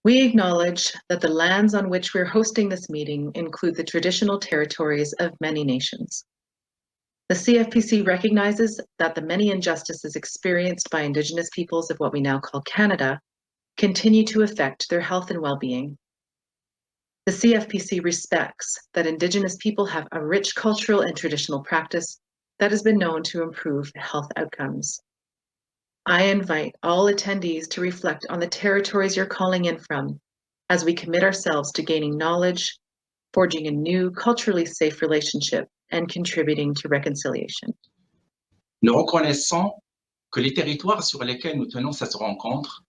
We acknowledge that the lands on which we're hosting this meeting include the traditional territories of many nations. The CFPC recognizes that the many injustices experienced by Indigenous peoples of what we now call Canada continue to affect their health and well-being. The CFPC respects that Indigenous people have a rich cultural and traditional practice that has been known to improve health outcomes. I invite all attendees to reflect on the territories you're calling in from as we commit ourselves to gaining knowledge, forging a new culturally safe relationship, and contributing to reconciliation. Nous reconnaissons que les territoires sur lesquels nous tenons cette rencontre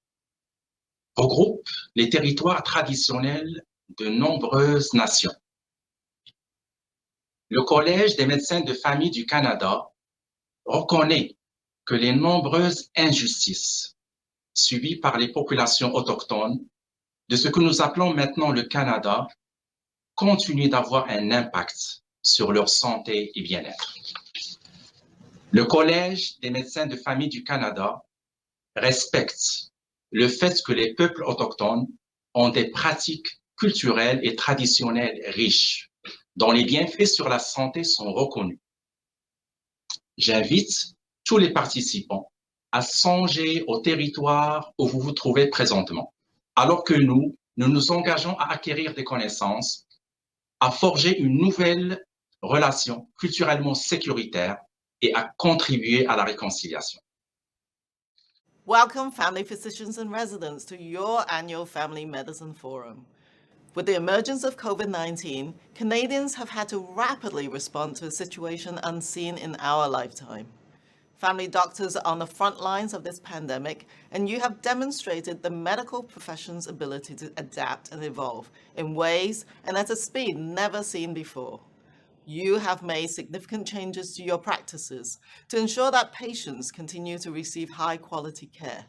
regroupent les territoires traditionnels de nombreuses nations. Le Collège des médecins de famille du Canada reconnaît que les nombreuses injustices subies par les populations autochtones de ce que nous appelons maintenant le Canada continuent d'avoir un impact sur leur santé et bien-être. Le Collège des médecins de famille du Canada respecte le fait que les peuples autochtones ont des pratiques culturelles et traditionnelles riches, dont les bienfaits sur la santé sont reconnus. J'invite tous les participants à songer au territoire où vous vous trouvez présentement, alors que nous nous engageons à acquérir des connaissances, à forger une nouvelle relation culturellement sécuritaire et à contribuer à la réconciliation. Welcome, family physicians and residents, to your annual Family Medicine Forum. With the emergence of COVID-19, Canadians have had to rapidly respond to a situation unseen in our lifetime. Family doctors are on the front lines of this pandemic, and you have demonstrated the medical profession's ability to adapt and evolve in ways and at a speed never seen before. You have made significant changes to your practices to ensure that patients continue to receive high-quality care.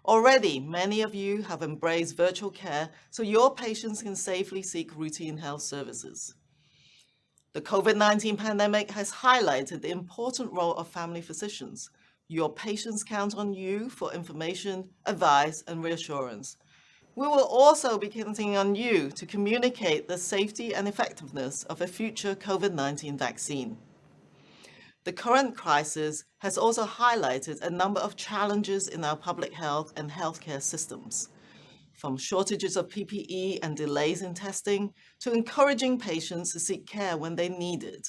Already, many of you have embraced virtual care so your patients can safely seek routine health services. The COVID-19 pandemic has highlighted the important role of family physicians. Your patients count on you for information, advice, and reassurance. We will also be counting on you to communicate the safety and effectiveness of a future COVID-19 vaccine. The current crisis has also highlighted a number of challenges in our public health and healthcare systems, from shortages of PPE and delays in testing to encouraging patients to seek care when they need it.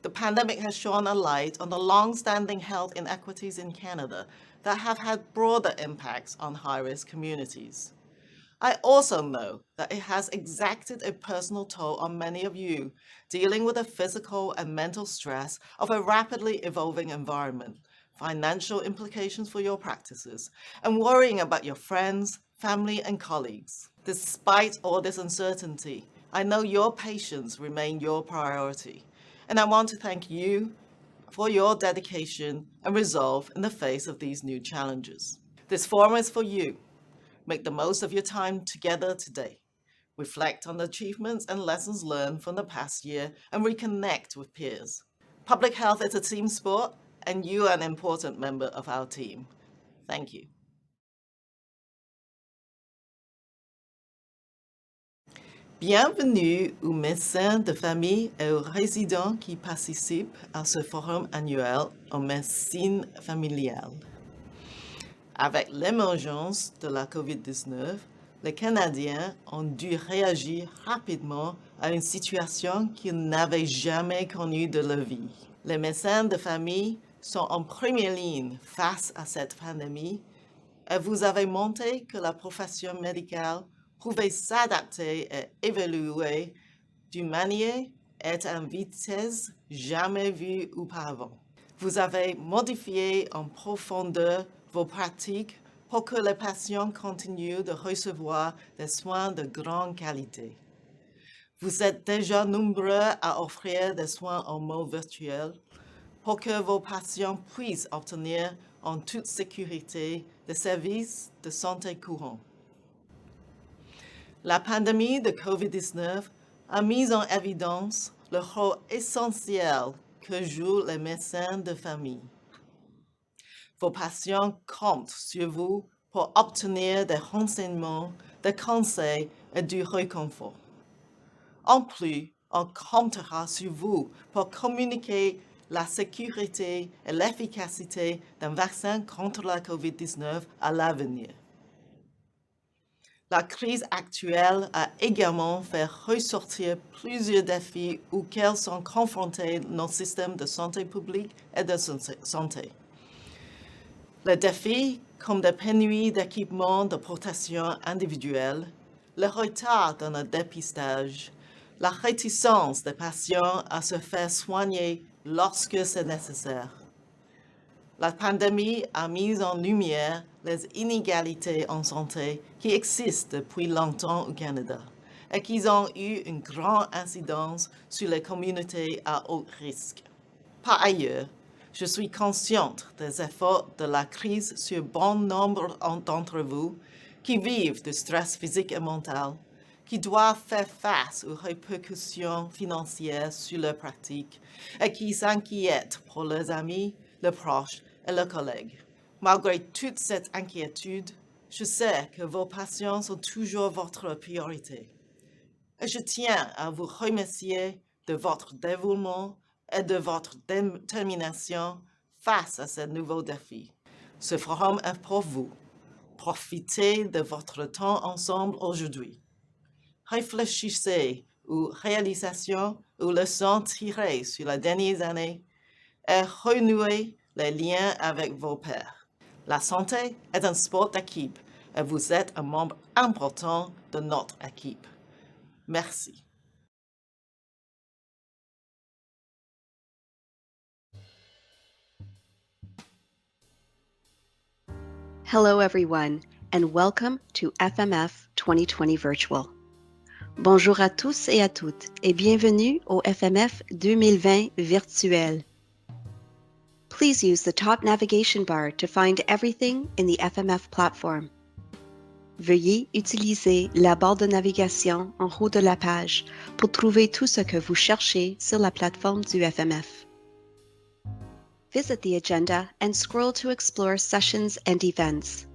The pandemic has shone a light on the long-standing health inequities in Canada that have had broader impacts on high-risk communities. I also know that it has exacted a personal toll on many of you, dealing with the physical and mental stress of a rapidly evolving environment, financial implications for your practices, and worrying about your friends, family, and colleagues. Despite all this uncertainty, I know your patients remain your priority, and I want to thank you for your dedication and resolve in the face of these new challenges. This forum is for you. Make the most of your time together today. Reflect on the achievements and lessons learned from the past year and reconnect with peers. Public health is a team sport, and you are an important member of our team. Thank you. Bienvenue aux médecins de famille et aux résidents qui participent à ce forum annuel en médecine familiale. Avec l'émergence de la COVID-19, les Canadiens ont dû réagir rapidement à une situation qu'ils n'avaient jamais connue de leur vie. Les médecins de famille sont en première ligne face à cette pandémie et vous avez montré que la profession médicale pouvait s'adapter et évoluer d'une manière et à une vitesse jamais vue auparavant. Vous avez modifié en profondeur vos pratiques pour que les patients continuent de recevoir des soins de grande qualité. Vous êtes déjà nombreux à offrir des soins en mode virtuel pour que vos patients puissent obtenir en toute sécurité des services de santé courants. La pandémie de COVID-19 a mis en évidence le rôle essentiel que jouent les médecins de famille. Vos patients comptent sur vous pour obtenir des renseignements, des conseils et du réconfort. En plus, on comptera sur vous pour communiquer la sécurité et l'efficacité d'un vaccin contre la COVID-19 à l'avenir. La crise actuelle a également fait ressortir plusieurs défis auxquels sont confrontés nos systèmes de santé publique et de santé. Les défis comme des pénuries d'équipements de protection individuelle, le retard dans le dépistage, la réticence des patients à se faire soigner lorsque c'est nécessaire. La pandémie a mis en lumière les inégalités en santé qui existent depuis longtemps au Canada et qui ont eu une grande incidence sur les communautés à haut risque. Par ailleurs, je suis consciente des efforts de la crise sur bon nombre d'entre vous qui vivent du stress physique et mental, qui doivent faire face aux répercussions financières sur leurs pratiques et qui s'inquiètent pour leurs amis, leurs proches et leurs collègues. Malgré toute cette inquiétude, je sais que vos patients sont toujours votre priorité. Et je tiens à vous remercier de votre dévouement et de votre détermination face à ces nouveaux défis. Ce forum est pour vous. Profitez de votre temps ensemble aujourd'hui. Réfléchissez aux réalisations ou leçons tirées sur les dernières années et renouez les liens avec vos pairs. La santé est un sport d'équipe et vous êtes un membre important de notre équipe. Merci. Hello, everyone, and welcome to FMF 2020 Virtual. Bonjour à tous et à toutes, et bienvenue au FMF 2020 virtuel. Please use the top navigation bar to find everything in the FMF platform. Veuillez utiliser la barre de navigation en haut de la page pour trouver tout ce que vous cherchez sur la plateforme du FMF. Visit the agenda and scroll to explore sessions and events.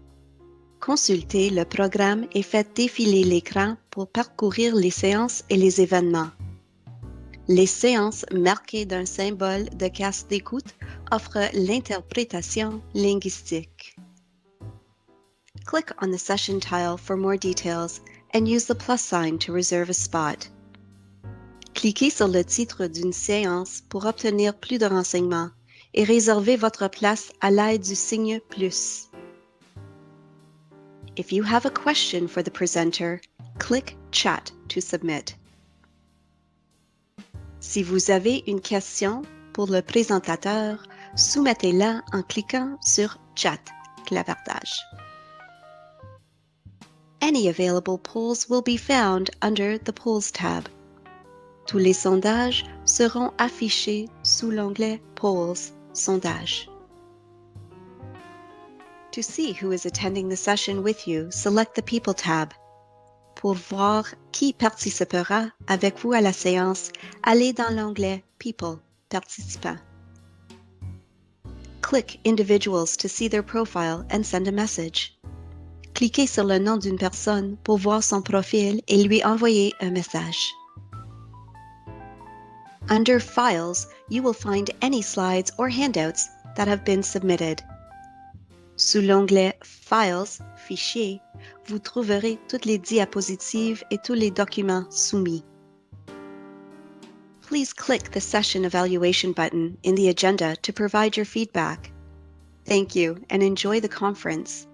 Consultez le programme et faites défiler l'écran pour parcourir les séances et les événements. Les séances marquées d'un symbole de casque d'écoute offrent l'interprétation linguistique. Click on the session tile for more details and use the plus sign to reserve a spot. Cliquez sur le titre d'une séance pour obtenir plus de renseignements et réservez votre place à l'aide du signe plus. If you have a question for the presenter, click Chat to submit. Si vous avez une question pour le présentateur, soumettez-la en cliquant sur Chat, clavardage. Any available polls will be found under the Polls tab. Tous les sondages seront affichés sous l'onglet Polls, Sondage. To see who is attending the session with you, select the People tab. Pour voir qui participera avec vous à la séance, allez dans l'onglet People, Participants. Click Individuals to see their profile and send a message. Cliquez sur le nom d'une personne pour voir son profil et lui envoyer un message. Under Files, you will find any slides or handouts that have been submitted. Sous l'onglet Files, Fichiers, vous trouverez toutes les diapositives et tous les documents soumis. Please click the Session Evaluation button in the agenda to provide your feedback. Thank you and enjoy the conference.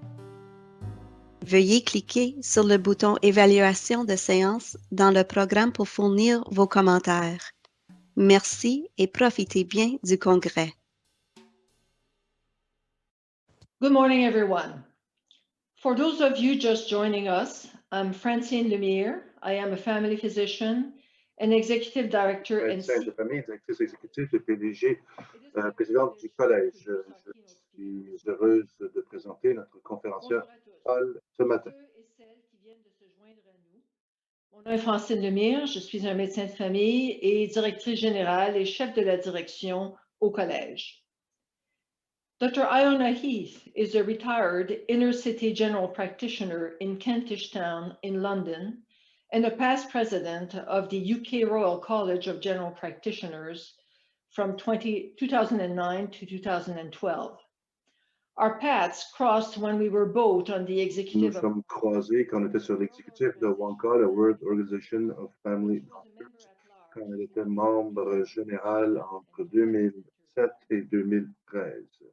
Veuillez cliquer sur le bouton Évaluation de séance dans le programme pour fournir vos commentaires. Merci et profitez bien du congrès. Good morning, everyone. For those of you just joining us, I'm Francine Lemire. I am a family physician and executive director and médecin de famille, directrice exécutive et PDG, présidente du collège. Je suis heureuse de présenter notre conférencière Paul ce matin. Ceux et celles qui viennent de se joindre à nous. Mon nom est Francine Lemire, je suis un médecin de famille et directrice générale et chef de la direction au collège. Dr. Iona Heath is a retired inner-city general practitioner in Kentish Town in London and a past president of the UK Royal College of General Practitioners from 2009 to 2012. Our paths crossed when we were both on the Nous executive. sommes croisés quand on était sur l'exécutif de WONCA, la World Organization of Family Doctors, quand elle était membre général entre 2007 et 2013.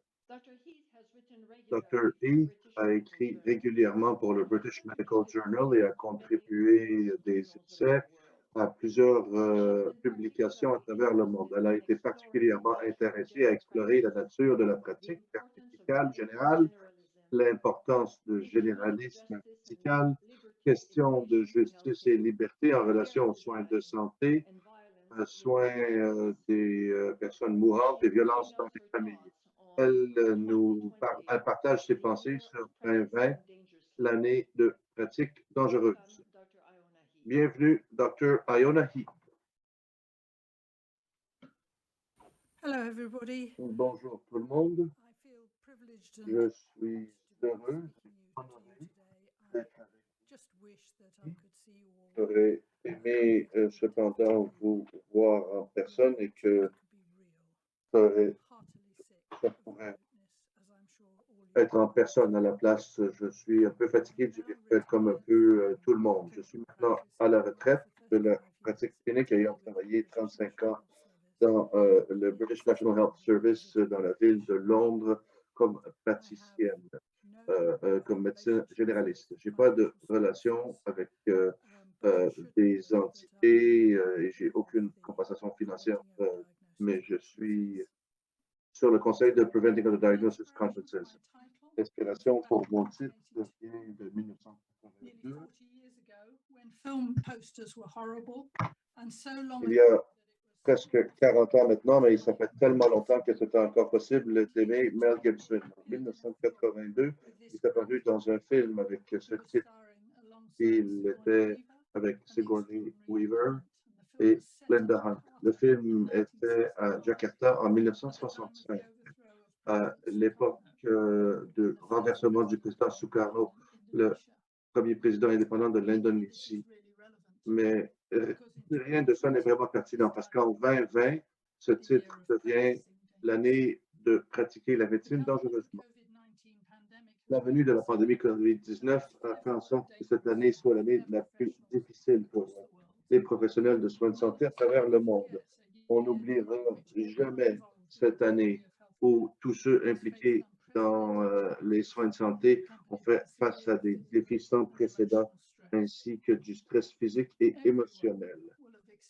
Dr. Heath a écrit régulièrement pour le British Medical Journal et a contribué des essais à plusieurs publications à travers le monde. Elle a été particulièrement intéressée à explorer la nature de la pratique médicale générale, l'importance du généralisme médical, question de justice et liberté en relation aux soins de santé, soins des personnes mourantes et violences dans les familles. Elle partage ses pensées sur 2020, l'année de pratique dangereuse. Bienvenue, Dr. Iona Heath. Hello, everybody. Bonjour tout le monde. I feel privileged Je and suis heureux et honoré d'être avec vous. just wish that I could see you all. J'aurais aimé cependant vous voir en personne et que ça pourrait être en personne à la place. Je suis un peu fatigué du virtuel comme un peu tout le monde. Je suis maintenant à la retraite de la pratique clinique ayant travaillé 35 ans dans le British National Health Service dans la ville de Londres comme praticienne, comme médecin généraliste. Je n'ai pas de relation avec des entités et j'ai aucune compensation financière, mais je suis sur le conseil de Preventing Other Diagnosis Conferences. L'inspiration pour mon titre vient de 1982. Il y a presque 40 ans maintenant, mais ça fait tellement longtemps que c'était encore possible d'aimer Mel Gibson. En 1982, il est apparu dans un film avec ce titre. Il était avec Sigourney Weaver et Linda Hunt. Le film était à Jakarta en 1965, à l'époque du renversement du président Sukarno, le premier président indépendant de l'Indonésie. Mais rien de ça n'est vraiment pertinent parce qu'en 2020, ce titre devient l'année de pratiquer la médecine dangereusement. La venue de la pandémie COVID-19 a fait en sorte que cette année soit l'année la plus difficile pour les professionnels de soins de santé à travers le monde. On n'oubliera jamais cette année où tous ceux impliqués dans les soins de santé ont fait face à des défis sans précédent ainsi que du stress physique et émotionnel.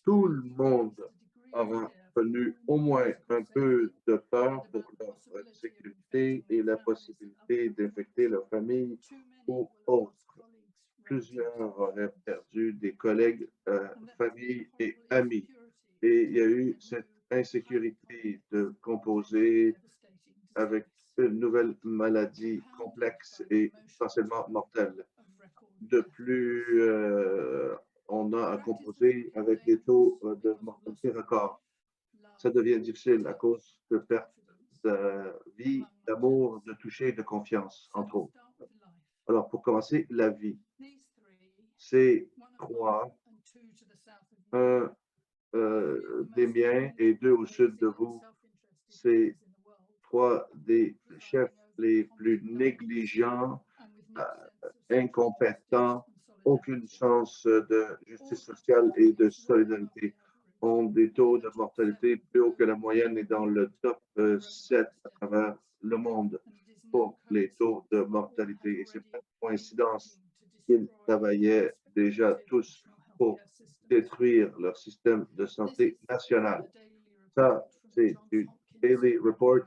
Tout le monde aura connu au moins un peu de peur pour leur sécurité et la possibilité d'infecter leur famille ou autres. Plusieurs auraient perdu des collègues, familles et amis. Et il y a eu cette insécurité de composer avec une nouvelle maladie complexe et potentiellement mortelle. De plus, on a à composer avec des taux de mortalité records. Ça devient difficile à cause de perte de vie, d'amour, de toucher, de confiance, entre autres. Alors, pour commencer, la vie. Ces trois, un des miens et deux au sud de vous, c'est trois des chefs les plus négligents, incompétents, aucun sens de justice sociale et de solidarité, ont des taux de mortalité plus hauts que la moyenne et dans le top 7 à travers le monde pour les taux de mortalité. Et c'est pas une coïncidence qu'ils travaillaient déjà tous pour détruire leur système de santé national. Ça, c'est du Daily Report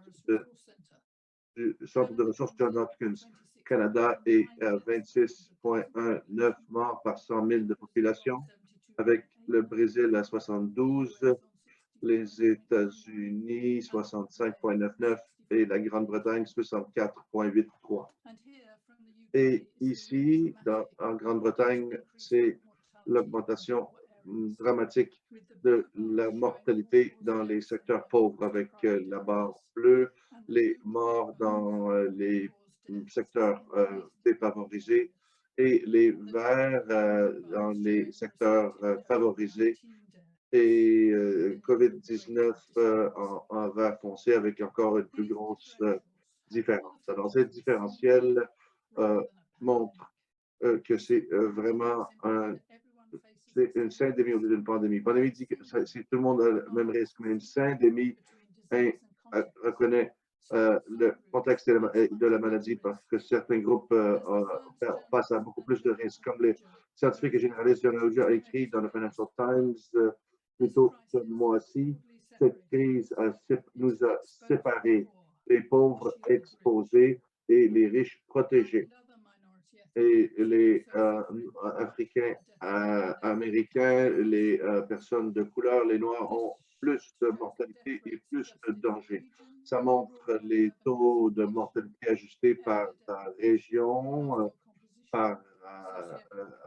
du Centre de ressources Johns Hopkins. Canada est à 26,19 morts par 100 000 de population, avec le Brésil à 72, les États-Unis 65,99 et la Grande-Bretagne 64,83. Et ici, en Grande-Bretagne, c'est l'augmentation dramatique de la mortalité dans les secteurs pauvres avec la barre bleue, les morts dans les secteurs défavorisés et les verts dans les secteurs favorisés et COVID-19 en vert foncé avec encore une plus grosse différence. Alors, cette différentiel montre que c'est vraiment une syndémie au lieu d'une pandémie. Pandémie dit que tout le monde a le même risque, mais une syndémie reconnaît le contexte de la maladie parce que certains groupes passent à beaucoup plus de risques, comme les scientifiques et généralistes a écrit dans le Financial Times plus tôt ce mois-ci. Cette crise nous a séparés, les pauvres exposés et les riches protégés. Et les Africains, Américains, les personnes de couleur, les Noirs ont plus de mortalité et plus de danger. Ça montre les taux de mortalité ajustés par région, par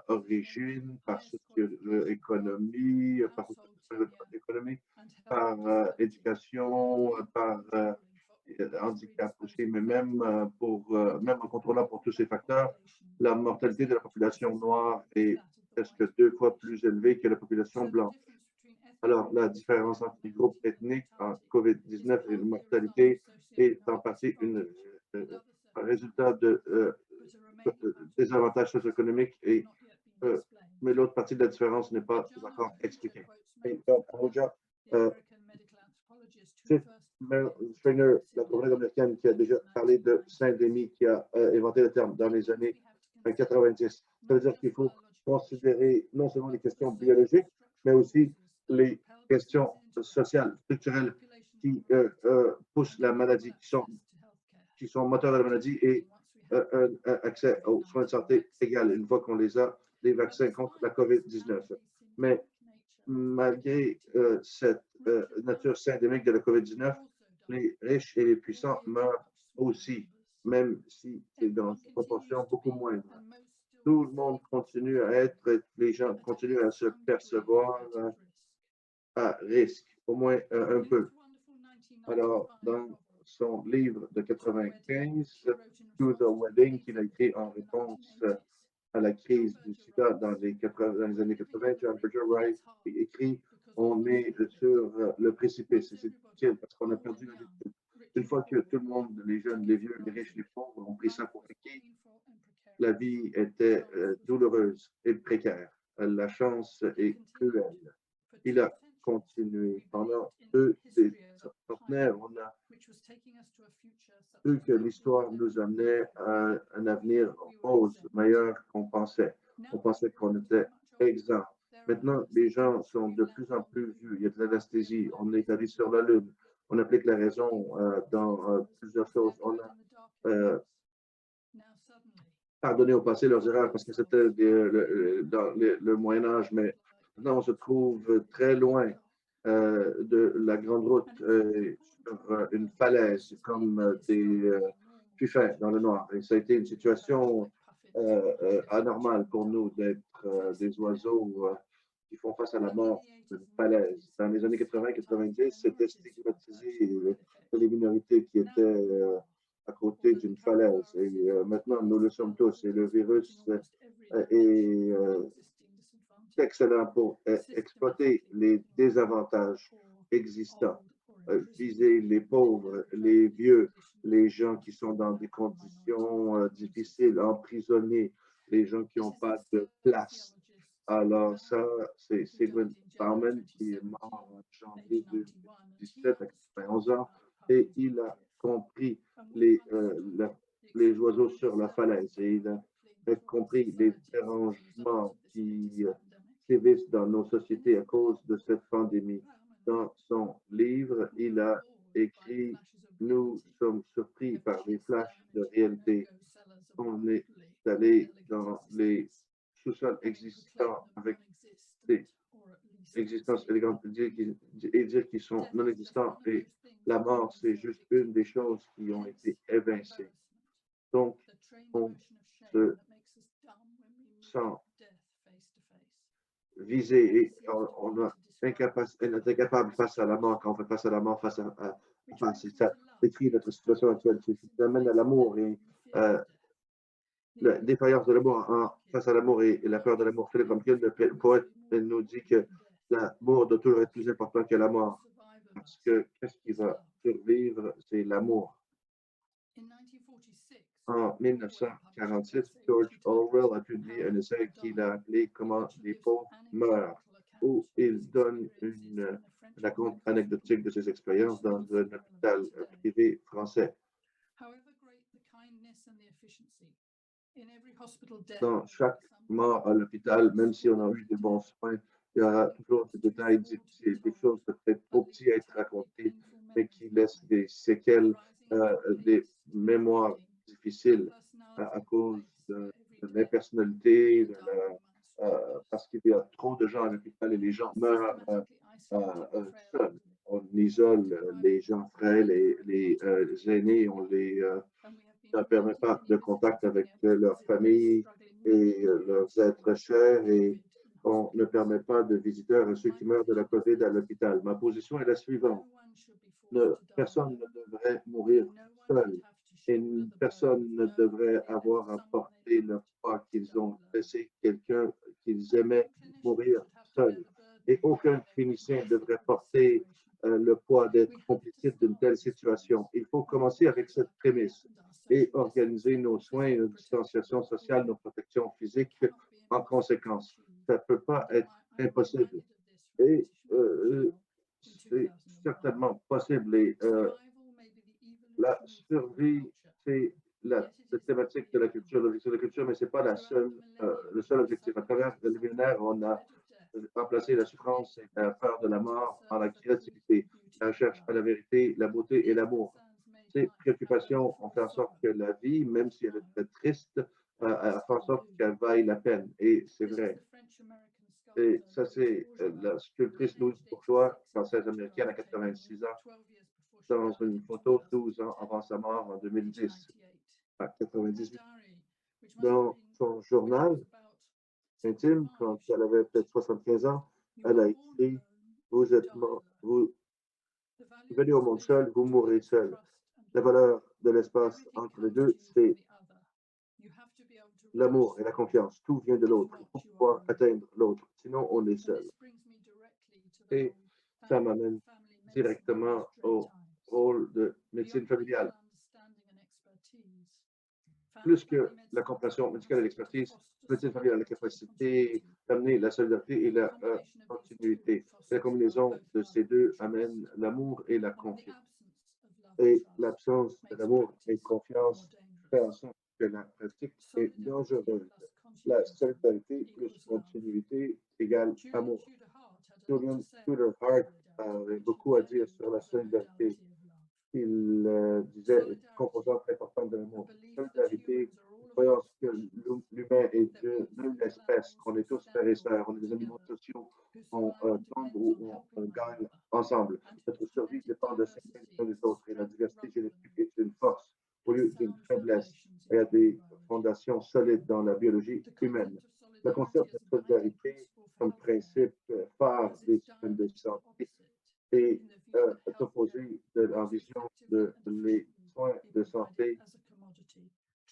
origine, par socio-économie, par éducation, par handicap aussi, mais même même en contrôlant pour tous ces facteurs, la mortalité de la population noire est presque 2 fois plus élevée que la population blanche. Alors, la différence entre les groupes ethniques en COVID-19 et la mortalité est en partie un résultat de désavantages socio-économiques, mais l'autre partie de la différence n'est pas encore expliquée. Et donc, Springer, la collègue américaine qui a déjà parlé de syndémie, qui a inventé le terme dans les années 90. Ça veut dire qu'il faut considérer non seulement les questions biologiques, mais aussi les questions sociales, structurelles qui poussent la maladie, qui sont moteurs de la maladie et un accès aux soins de santé égal une fois qu'on les a, les vaccins contre la COVID-19. Mais malgré cette nature syndémique de la COVID-19, les riches et les puissants meurent aussi, même si c'est dans une proportion beaucoup moindre. Tout le monde continue à être, les gens continuent à se percevoir à risque, au moins un peu. Alors, dans son livre de 95, To the Wedding, qu'il a écrit en réponse à la crise du sida dans les années 80, John Berger Wright écrit « On est sur le précipice ». C'est utile parce qu'on a perdu la vie. Une fois que tout le monde, les jeunes, les vieux, les riches, les pauvres, ont pris ça pour acquis, la vie était douloureuse et précaire. La chance est cruelle. Il a continué. Pendant 2 centenaires, on a vu que l'histoire nous amenait à un avenir rose, meilleur qu'on pensait. On pensait qu'on était exempt. Maintenant, les gens sont de plus en plus vus. Il y a de l'anesthésie. On est allé sur la Lune. On applique la raison dans plusieurs choses. On a pardonné au passé leurs erreurs parce que c'était dans le Moyen-Âge, mais maintenant on se trouve très loin de la grande route sur une falaise comme des puffins dans le noir. Et ça a été une situation anormale pour nous d'être des oiseaux qui font face à la mort d'une falaise. Dans les années 80-90, c'était stigmatisé les minorités qui étaient à côté d'une falaise. Et maintenant, nous le sommes tous. Et le virus est excellent pour exploiter les désavantages existants, viser les pauvres, les vieux, les gens qui sont dans des conditions difficiles, emprisonnés, les gens qui n'ont pas de place. Alors ça, c'est Sigmund Bauman qui est mort en janvier 2017 à 91 ans et il a compris les oiseaux sur la falaise et il a compris les dérangements qui sévissent dans nos sociétés à cause de cette pandémie. Dans son livre, il a écrit « Nous sommes surpris par les flashs de réalité. On est allé dans les sous-sols existants avec des existences élégantes et dire qu'ils sont non existants et la mort, c'est juste une des choses qui ont été évincées. Donc, on se sent visés et on est incapable face à la mort, quand on fait face à la mort, enfin, ça décrit notre situation actuelle, c'est ce qui amène à l'amour et la défaillance de l'amour face à l'amour et la peur de l'amour. Philippe Lumpkin, le poète, il nous dit que l'amour doit toujours être plus important que la mort. Parce que qu'est-ce qui va survivre, c'est l'amour. En 1946, George Orwell a publié un essai qu'il a appelé Comment les pauvres meurent, où il donne une raconte anecdotique de ses expériences dans un hôpital privé français. Dans chaque mort à l'hôpital, même si on a eu des bons soins, il y aura toujours des détails difficiles, des choses peut-être trop petites à être racontées, mais qui laissent des séquelles, des mémoires difficiles à cause de l'impersonnalité, parce qu'il y a trop de gens à l'hôpital et les gens meurent seuls. On isole les gens frêles et les aînés, on ne permet pas de contact avec leur famille et leurs êtres chers et on ne permet pas de visiteurs à ceux qui meurent de la COVID à l'hôpital. Ma position est la suivante. Personne ne devrait mourir seul et personne ne devrait avoir à porter le poids qu'ils ont laissé quelqu'un qu'ils aimaient mourir seul. Et aucun clinicien ne devrait porter le poids d'être complice d'une telle situation. Il faut commencer avec cette prémisse et organiser nos soins, nos distanciations sociales, nos protections physiques en conséquence. Ça ne peut pas être impossible. Et c'est certainement possible. Et la survie, c'est la thématique de la culture, l'objectif de la culture, mais ce n'est pas le seul objectif. À travers le millénaire, on a remplacé la souffrance et la peur de la mort par la créativité, la recherche à la vérité, la beauté et l'amour. Ces préoccupations ont fait en sorte que la vie, même si elle est très triste, a fait en sorte qu'elle vaille la peine. Et c'est vrai. Et ça, c'est la sculptrice Louise Bourgeois, française américaine à 86 ans, dans une photo 12 ans avant sa mort en 2010, à 98. Dans son journal intime, quand elle avait peut-être 75 ans, elle a écrit « Vous venez au monde seul, vous mourrez seul. La valeur de l'espace entre les deux, c'est l'amour et la confiance. Tout vient de l'autre. Il faut pouvoir atteindre l'autre. Sinon, on est seul. » Et ça m'amène directement au rôle de médecine familiale. Plus que la compréhension médicale et l'expertise, la médecine familiale a la capacité d'amener la solidarité et la continuité. La combinaison de ces deux amène l'amour et la confiance. Et l'absence de l'amour et de confiance fait en sorte que la pratique est dangereuse. La solidarité plus continuité égale amour. Julian Tudor Hart avait beaucoup à dire sur la solidarité. Il disait une composante importante de l'amour. Solidarité, croyance que l'humain est d'une espèce, qu'on est tous frères et sœurs, on est des animaux sociaux, on tombe ou on gagne ensemble. Notre survie dépend de certains des autres et la diversité génétique est une force au lieu d'une faiblesse. Il y a des fondations solides dans la biologie humaine. Le concept de solidarité comme principe phare des systèmes de santé est opposé de la vision de les soins de santé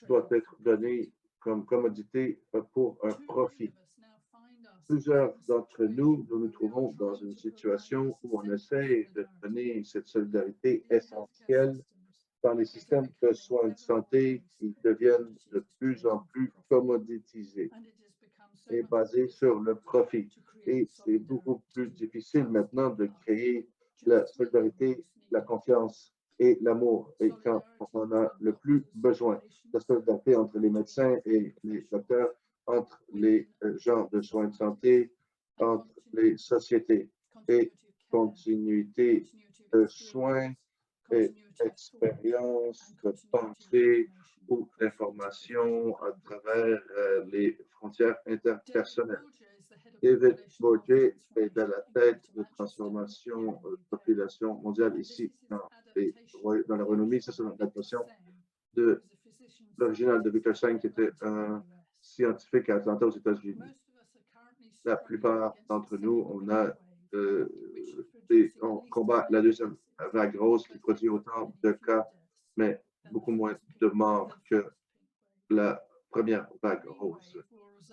doivent être donnés comme commodité pour un profit. Plusieurs d'entre nous, nous trouvons dans une situation où on essaie de donner cette solidarité essentielle dans les systèmes de soins de santé qui deviennent de plus en plus commoditisés et basés sur le profit. Et c'est beaucoup plus difficile maintenant de créer la solidarité, la confiance et l'amour. Et quand on en a le plus besoin, la solidarité entre les médecins et les docteurs, entre les gens de soins de santé, entre les sociétés et continuité de soins et expérience de pensée ou d'information à travers les frontières interpersonnelles. David Bourget est à la tête de transformation de population mondiale ici dans la renommée. Ça, c'est l'adaptation de l'original de Victor Stein, qui était un scientifique à Atlanta aux États-Unis. La plupart d'entre nous, on combat la deuxième vague rose qui produit autant de cas, mais beaucoup moins de morts que la première vague rose.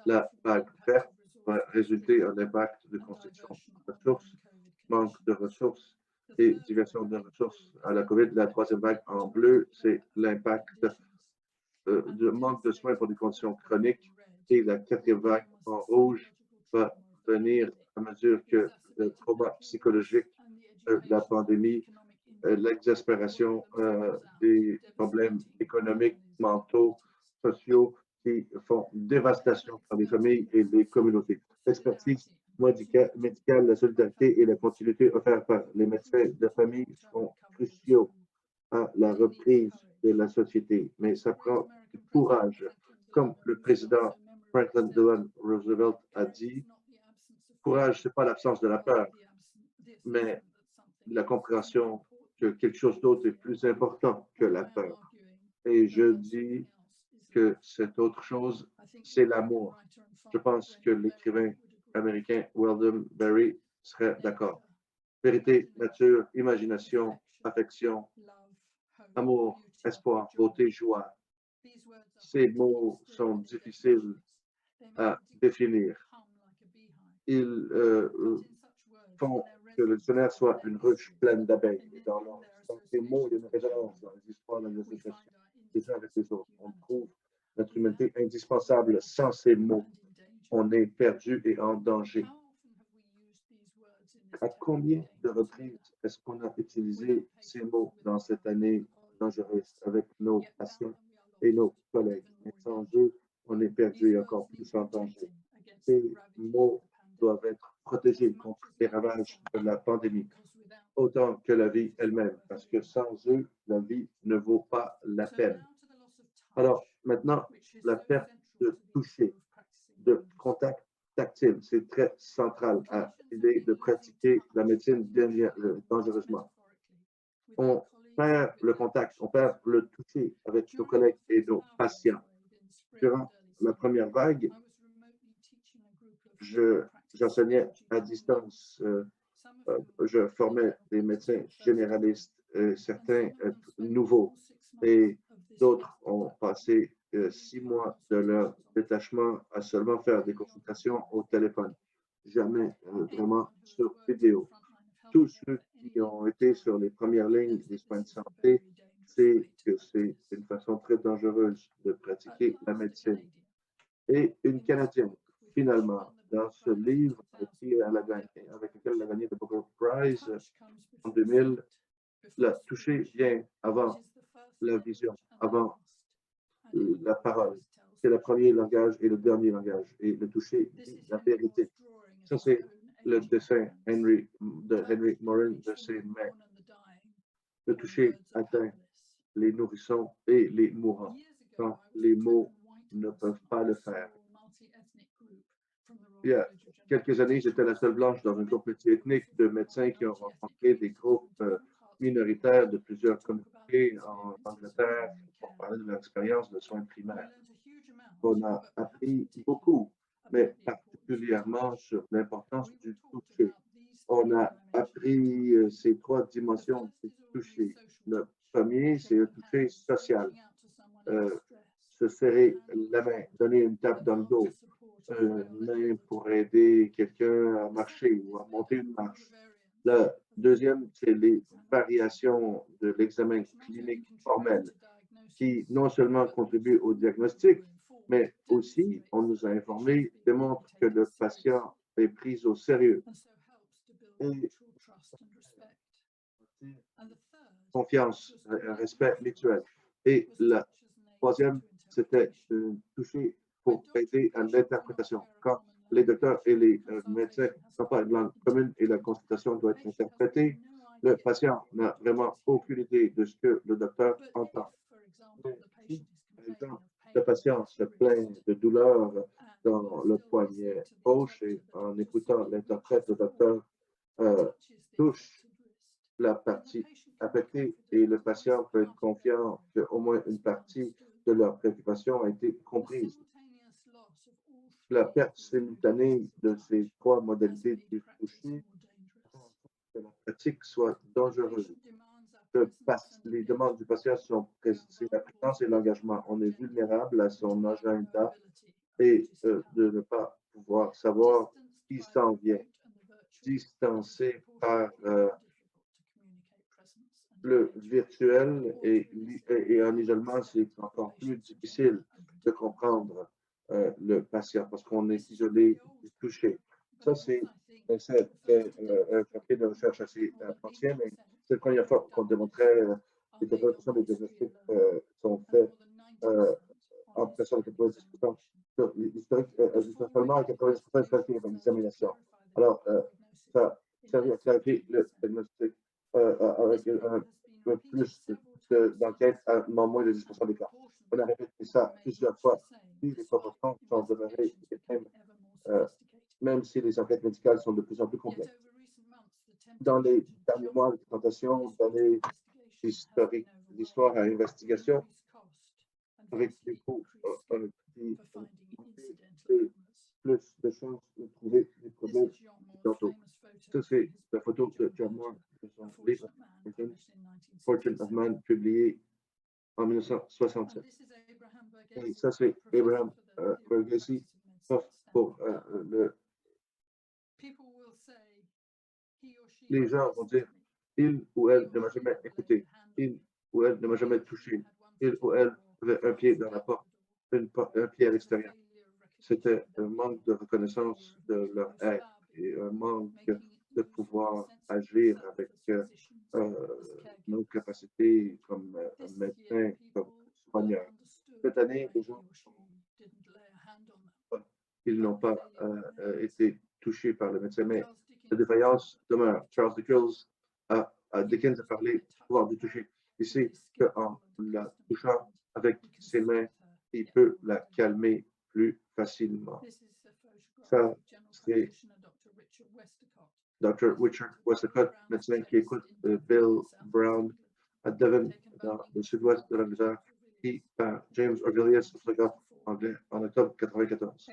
La vague verte va résulter en impact de constitution de ressources, manque de ressources et diversion de ressources à la COVID. La troisième vague en bleu, c'est l'impact de manque de soins pour des conditions chroniques. Et la quatrième vague en rouge va venir à mesure que le trauma psychologique, la pandémie, l'exaspération des problèmes économiques, mentaux, sociaux qui font dévastation dans les familles et les communautés. L'expertise médicale, la solidarité et la continuité offertes par les médecins de famille sont cruciaux à la reprise de la société. Mais ça prend du courage. Comme le président Franklin Delano Roosevelt a dit, courage, ce n'est pas l'absence de la peur, mais la compréhension que quelque chose d'autre est plus important que la peur. Et je dis que cette autre chose, c'est l'amour. Je pense que l'écrivain américain Weldon Berry serait d'accord. Vérité, nature, imagination, affection, amour, espoir, beauté, joie. Ces mots sont difficiles à définir. Ils font que le dictionnaire soit une ruche pleine d'abeilles. Dans ces mots, il y a une résonance dans les histoires, dans les associations, les uns avec les autres. On trouve notre humanité indispensable. Sans ces mots, on est perdu et en danger. À combien de reprises est-ce qu'on a utilisé ces mots dans cette année dangereuse avec nos patients et nos collègues? Et sans eux, on est perdu et encore plus en danger. Ces mots doivent être protégés contre les ravages de la pandémie, autant que la vie elle-même, parce que sans eux, la vie ne vaut pas la peine. Alors, maintenant, la perte de toucher, de contact tactile, c'est très central à l'idée de pratiquer la médecine dangereusement. On perd le contact, on perd le toucher avec nos collègues et nos patients. Durant la première vague, j'enseignais à distance, je formais des médecins généralistes, certains nouveaux, et d'autres ont passé 6 mois de leur détachement à seulement faire des consultations au téléphone, jamais vraiment sur vidéo. Tous ceux qui ont été sur les premières lignes des soins de santé savent que c'est une façon très dangereuse de pratiquer la médecine. Et une Canadienne, finalement, dans ce livre avec lequel elle a gagné le Booker Prize en 2000, le toucher vient avant la vision, avant la parole. C'est le premier langage et le dernier langage. Et le toucher dit la vérité. Ça, c'est le dessin de Henry Morin de ses mains. Le toucher atteint les nourrissons et les mourants quand les mots ne peuvent pas le faire. Il y a quelques années, j'étais la seule blanche dans un groupe multiethnique de médecins qui ont rencontré des groupes minoritaires de plusieurs communautés en Angleterre pour parler de leur expérience de soins primaires. On a appris beaucoup, mais particulièrement sur l'importance du toucher. On a appris ces 3 dimensions du toucher. Le premier, c'est le toucher social. Se serrer la main, donner une tape dans le dos, main pour aider quelqu'un à marcher ou à monter une marche. Le deuxième, c'est les variations de l'examen clinique formel qui non seulement contribuent au diagnostic, mais aussi, on nous a informé, démontre que le patient est pris au sérieux. Et confiance, un respect mutuel. Et la troisième, c'était toucher pour aider à l'interprétation. Quand les docteurs et les médecins n'ont pas une langue commune et la consultation doit être interprétée, le patient n'a vraiment aucune idée de ce que le docteur entend. Si, par exemple, le patient se plaint de douleur dans le poignet gauche et en écoutant l'interprète, le docteur touche la partie affectée et le patient peut être confiant qu'au moins une partie de leur préoccupation a été comprise. la perte simultanée de ces trois modalités du toucher, que la pratique soit dangereuse. Les demandes du patient sont c'est la présence et l'engagement. On est vulnérable à son agenda et de ne pas pouvoir savoir qui s'en vient, distancé par le virtuel et en isolement, c'est encore plus difficile de comprendre le patient parce qu'on est isolé et touché. Ça, c'est un papier de recherche assez ancien, mais c'est la première fois qu'on démontrait que 80% des diagnostics sont faits en pression de 90%. L'historique, seulement à 90% de l'examination. Alors, ça servi à clarifier le diagnostic avec plus d'enquêtes à moins de 10% des cas. On a répété ça plusieurs fois, puis les proportions sont demeurées les mêmes, même si les enquêtes médicales sont de plus en plus complexes. Dans les derniers mois, les présentations données historiques d'histoire à investigation avec des coûts qui plus de chances de trouver des problèmes tantôt. Ça, c'est la photo de John Moore de son livre Portrait of Man, publié en 1967. Et ça, c'est Abraham Verghese, prof pour le. Les gens vont dire, il ou elle ne m'a jamais écouté, il ou elle ne m'a jamais touché, il ou elle avait un pied dans la porte, un pied à l'extérieur. C'était un manque de reconnaissance de leur être et un manque de pouvoir agir avec nos capacités comme médecins, comme soigneurs. Cette année, les gens ils n'ont pas été touchés par le médecin, mais la défaillance demeure. Charles Dickens a parlé du pouvoir du toucher. Il sait qu'en la touchant avec ses mains, il peut la calmer plus facilement. Ça, c'est Dr. Richard Westacott, médecin qui écoute Bill Brown à Devon, dans le sud-ouest de l'Angleterre, et par James Orgilius, photographe anglais, en octobre 1994.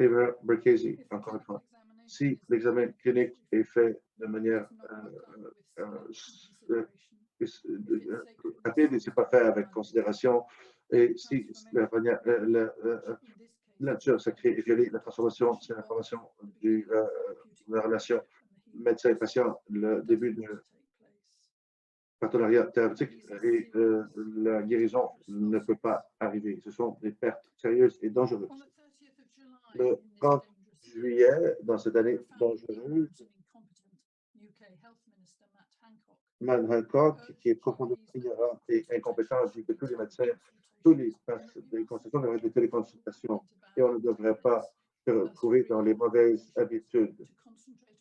Abraham Verghese, encore une fois. Si l'examen clinique est fait de manière rapide et ce n'est pas fait avec considération, et si la nature sacrée est violée, la transformation, c'est l'information de la relation médecin-patient, le début de partenariat thérapeutique et la guérison ne peut pas arriver. Ce sont des pertes sérieuses et dangereuses. Le 30 juillet, dans cette année dangereuse, Matt Hancock, qui est profondément ignorant et incompétent, dit que tous les médecins, tous les consultations devraient être des téléconsultations et on ne devrait pas se retrouver dans les mauvaises habitudes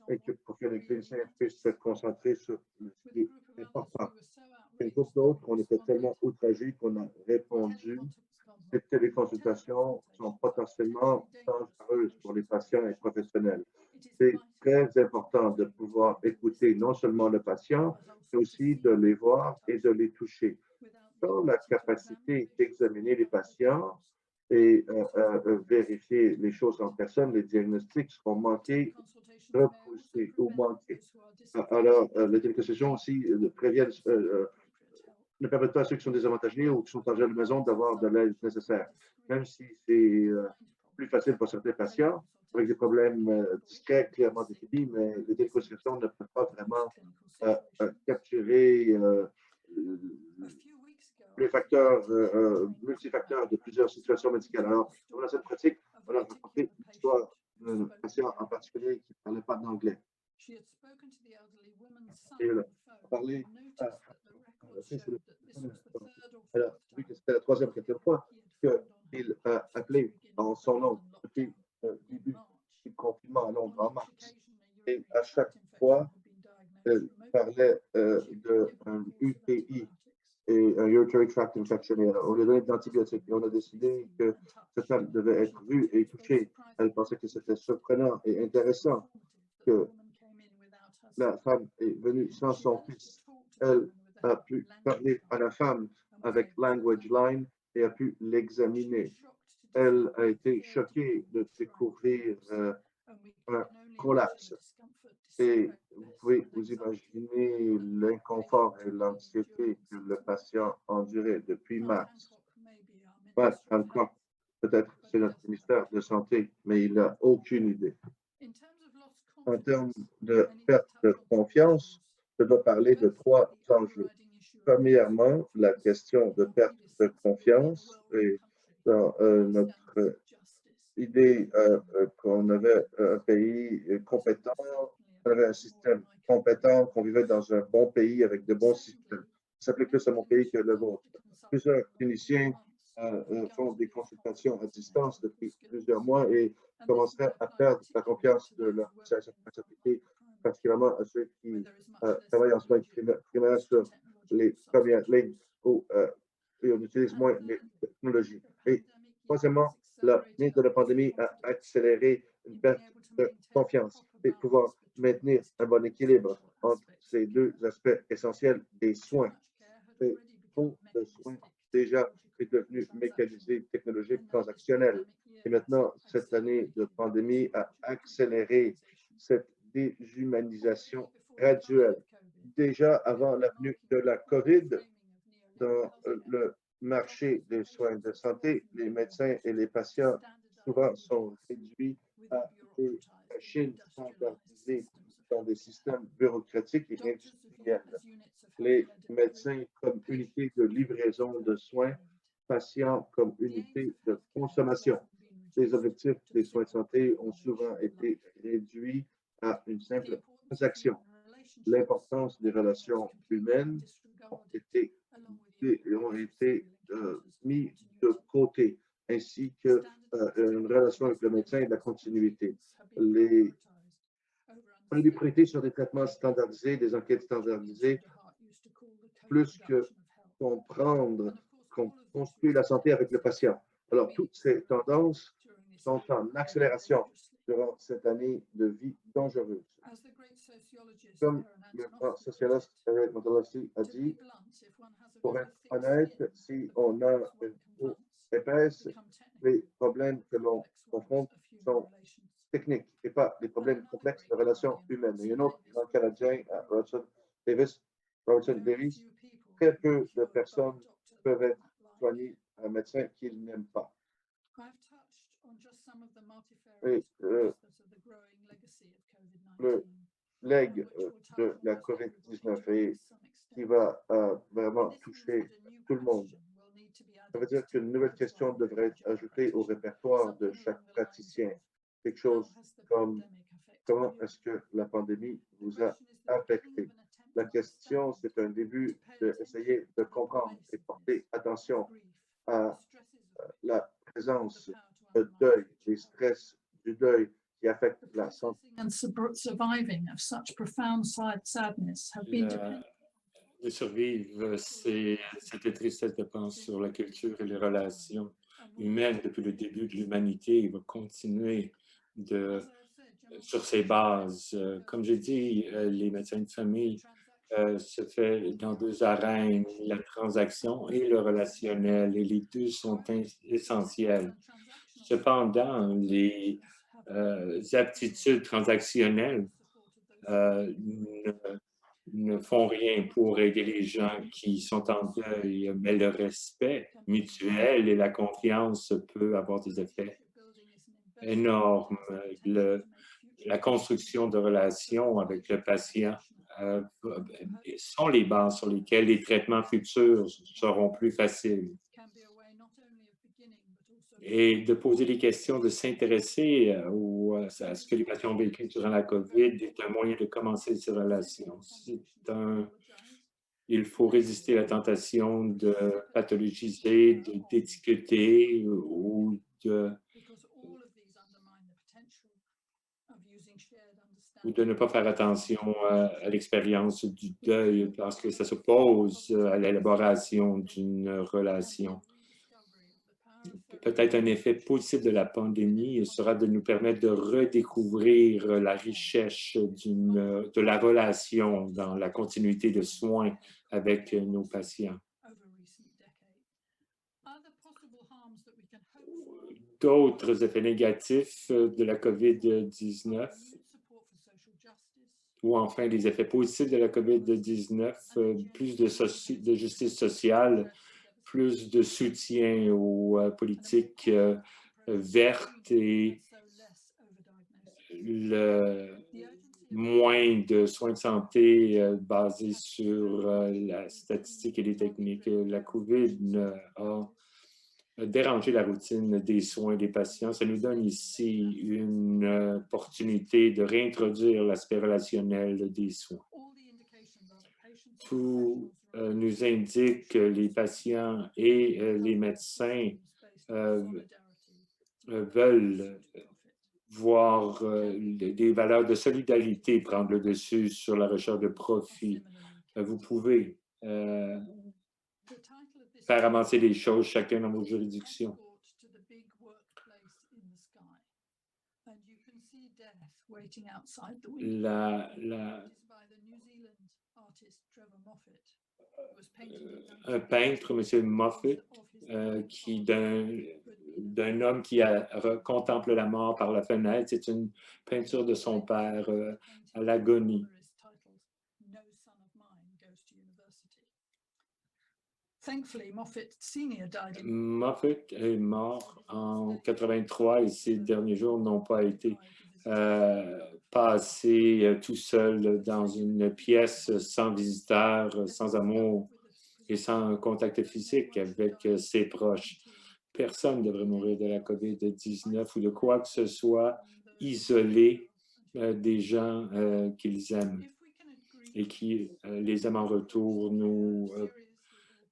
et pour que les cliniciens puissent se concentrer sur ce qui est important. Une groupe d'autres, on était tellement outragés qu'on a répondu ces téléconsultations sont potentiellement dangereuses pour les patients et professionnels. C'est très important de pouvoir écouter non seulement le patient, mais aussi de les voir et de les toucher. Dans la capacité d'examiner les patients et vérifier les choses en personne, les diagnostics seront manqués, repoussés ou manqués. Alors, les téléconsultations aussi préviennent ne permettent pas à ceux qui sont désavantagés ou qui sont en de maison d'avoir de l'aide nécessaire. Même si c'est plus facile pour certains patients, avec des problèmes discrets, clairement définis, mais les téléconsultations ne peuvent pas vraiment capturer les facteurs, multifacteurs de plusieurs situations médicales. Alors, dans cette pratique, on a rencontré l'histoire d'un patient en particulier qui ne parlait pas d'anglais. Et elle a parlé alors, vu que c'était la troisième ou quatrième fois qu'il a appelé en son nom depuis le début du confinement à Londres en mars. Et à chaque fois, il parlait d'un UTI et un Urinary Tract Infection. On lui a donné de l'antibiotique et on a décidé que cette femme devait être vue et touchée. Elle pensait que c'était surprenant et intéressant que la femme est venue sans son fils. Elle a pu parler à la femme avec Language Line et a pu l'examiner. elle a été choquée de découvrir un collapse. Et vous pouvez vous imaginer l'inconfort et l'anxiété que le patient endurait depuis mars. Matt Hancock, peut-être c'est notre ministère de Santé, mais il n'a aucune idée. En termes de perte de confiance, je dois parler de trois enjeux. Premièrement, la question de perte de confiance et dans notre idée qu'on avait un pays compétent, on avait un système compétent, qu'on vivait dans un bon pays avec de bons systèmes. Ça s'applique plus à mon pays que le vôtre. Plusieurs cliniciens font des consultations à distance depuis plusieurs mois et commenceraient à perdre la confiance de leur s'appliquer particulièrement à ceux qui travaillent en soins primaires sur les premières lignes où et on utilise moins les technologies. Et troisièmement, la venue de la pandémie a accéléré une perte de confiance et pouvoir maintenir un bon équilibre entre ces deux aspects essentiels des soins. Et trop de soins déjà est devenu mécanisé, technologique, transactionnel. Et maintenant, cette année de pandémie a accéléré cette déshumanisation graduelle. Déjà avant la venue de la COVID, dans le marché des soins de santé, les médecins et les patients souvent sont réduits à des machines standardisées dans des systèmes bureaucratiques et industriels. Les médecins comme unité de livraison de soins, patients comme unité de consommation. Les objectifs des soins de santé ont souvent été réduits à une simple transaction. L'importance des relations humaines ont été mis de côté, ainsi que une relation avec le médecin et de la continuité. Les priorités sur des traitements standardisés, des enquêtes standardisées, plus que comprendre qu'on construit la santé avec le patient. Alors, toutes ces tendances sont en accélération durant cette année de vie dangereuse. Comme le grand sociologue Eric Montolossi a dit, pour être honnête, si on a une peau épaisse, les problèmes que l'on confronte sont techniques et pas des problèmes complexes de relations humaines. Il y a un autre grand Canadien, Robertson Davis, très peu de personnes peuvent être soignées par un médecin qu'ils n'aiment pas. Et le legs de la COVID-19 et qui va vraiment toucher tout le monde. Ça veut dire qu'une nouvelle question devrait être ajoutée au répertoire de chaque praticien. Quelque chose comme comment est-ce que la pandémie vous a affecté? La question, c'est un début d'essayer de comprendre et porter attention à la présence de deuil, des stress du deuil qui affectent la santé. De survivre cette tristesse de penser sur la culture et les relations humaines depuis le début de l'humanité. Il va continuer sur ces bases. Comme j'ai dit, les médecins de famille se fait dans deux arènes, la transaction et le relationnel, et les deux sont essentiels. Cependant, les aptitudes transactionnelles ne font rien pour aider les gens qui sont en deuil, mais le respect mutuel et la confiance peut avoir des effets énormes. La construction de relations avec le patient sont les bases sur lesquelles les traitements futurs seront plus faciles. Et de poser des questions, de s'intéresser à ce que les patients ont vécu durant la COVID est un moyen de commencer ces relations. Il faut résister à la tentation de pathologiser, d'étiqueter ou de ne pas faire attention à l'expérience du deuil parce que ça s'oppose à l'élaboration d'une relation. Peut-être un effet positif de la pandémie sera de nous permettre de redécouvrir la richesse de la relation dans la continuité de soins avec nos patients. d'autres effets négatifs de la COVID-19 ou enfin les effets positifs de la COVID-19, plus de justice sociale, plus de soutien aux politiques vertes et moins de soins de santé basés sur la statistique et les techniques. La COVID a dérangé la routine des soins des patients. Ça nous donne ici une opportunité de réintroduire l'aspect relationnel des soins. Tout nous indique que les patients et les médecins veulent voir des valeurs de solidarité prendre le dessus sur la recherche de profit. Vous pouvez faire avancer les choses chacun dans vos juridictions. Un peintre, M. Moffat, qui d'un homme qui contemple la mort par la fenêtre. C'est une peinture de son père à l'agonie. Moffat est mort en 83 et ses derniers jours n'ont pas été passés tout seul dans une pièce sans visiteurs, sans amour et sans contact physique avec ses proches. Personne ne devrait mourir de la COVID-19 ou de quoi que ce soit isolé des gens qu'ils aiment et qui les aiment en retour.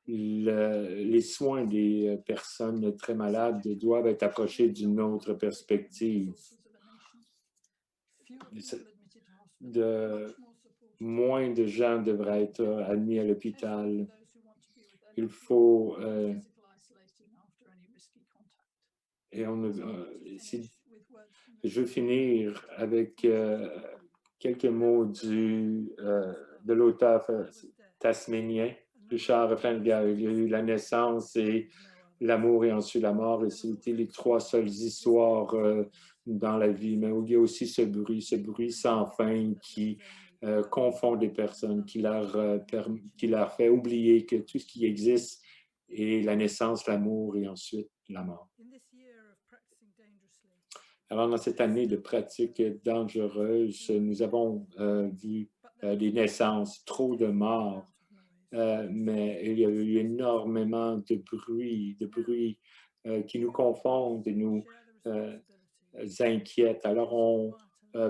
Les soins des personnes très malades doivent être approchés d'une autre perspective. Moins de gens devraient être admis à l'hôpital. Il faut je veux finir avec quelques mots de l'auteur tasmanien, Richard Flanagan. Il y a eu la naissance et l'amour et ensuite la mort, et c'était les trois seules histoires dans la vie. Mais il y a aussi ce bruit sans fin qui confond les personnes, qui leur fait oublier que tout ce qui existe est la naissance, l'amour et ensuite la mort. Alors, dans cette année de pratique dangereuse, nous avons vu des naissances, trop de morts, mais il y a eu énormément de bruit qui nous confondent et nous inquiètent. Alors, on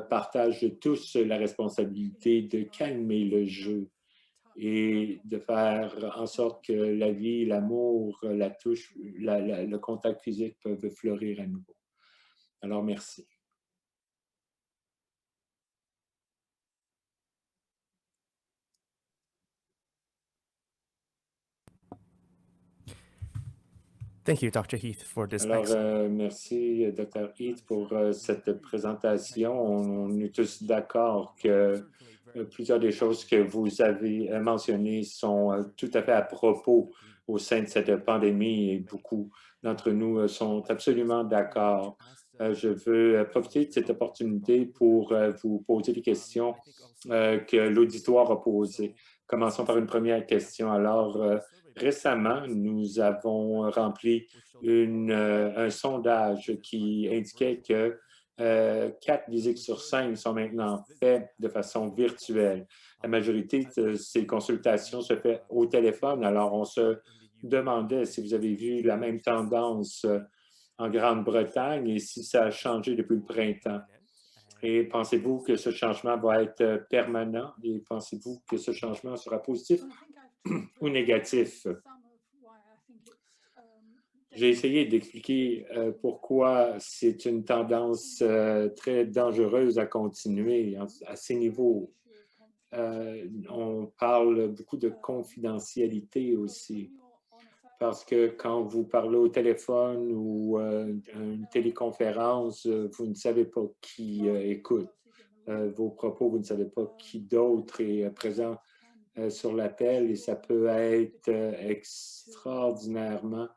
partage tous la responsabilité de calmer le jeu et de faire en sorte que la vie, l'amour, la touche, le contact physique peuvent fleurir à nouveau. Alors, merci. Thank you, Dr. Heath, for this. Alors, merci, Dr. Heath, pour cette présentation. On est tous d'accord que plusieurs des choses que vous avez mentionnées sont tout à fait à propos au sein de cette pandémie et beaucoup d'entre nous sont absolument d'accord. Je veux profiter de cette opportunité pour vous poser des questions que l'auditoire a posées. Commençons par une première question. Alors, récemment, nous avons rempli un sondage qui indiquait que 4 visites sur 5 sont maintenant faites de façon virtuelle. La majorité de ces consultations se fait au téléphone. Alors, on se demandait si vous avez vu la même tendance en Grande-Bretagne et si ça a changé depuis le printemps. Et pensez-vous que ce changement va être permanent et pensez-vous que ce changement sera positif ou négatif? J'ai essayé d'expliquer pourquoi c'est une tendance très dangereuse à continuer à ces niveaux. On parle beaucoup de confidentialité aussi, parce que quand vous parlez au téléphone ou une téléconférence, vous ne savez pas qui écoute vos propos, vous ne savez pas qui d'autre est présent sur l'appel et ça peut être extraordinairement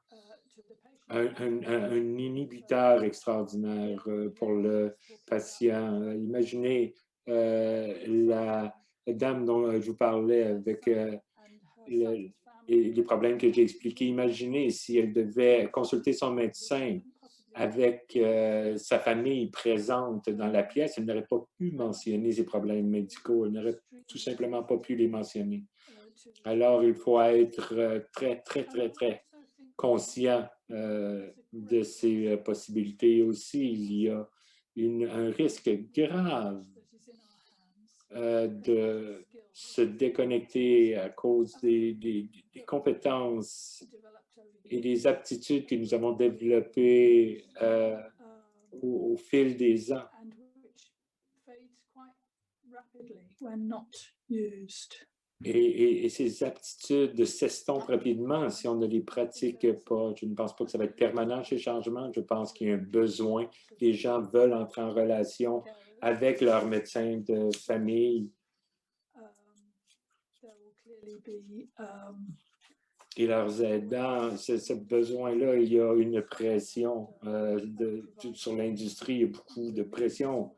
un inhibiteur extraordinaire pour le patient. Imaginez la dame dont je vous parlais avec les problèmes que j'ai expliqués. Imaginez si elle devait consulter son médecin avec sa famille présente dans la pièce, elle n'aurait pas pu mentionner ses problèmes médicaux, elle n'aurait tout simplement pas pu les mentionner. Alors, il faut être très conscient de ces possibilités aussi. Il y a un risque grave de se déconnecter à cause des compétences et des aptitudes que nous avons développées au fil des ans. Et ces aptitudes s'estompent rapidement si on ne les pratique pas. Je ne pense pas que ça va être permanent, ces changements. Je pense qu'il y a un besoin. Les gens veulent entrer en relation avec leur médecin de famille. Et leurs aidants, ce besoin-là, il y a une pression sur l'industrie, il y a beaucoup de pression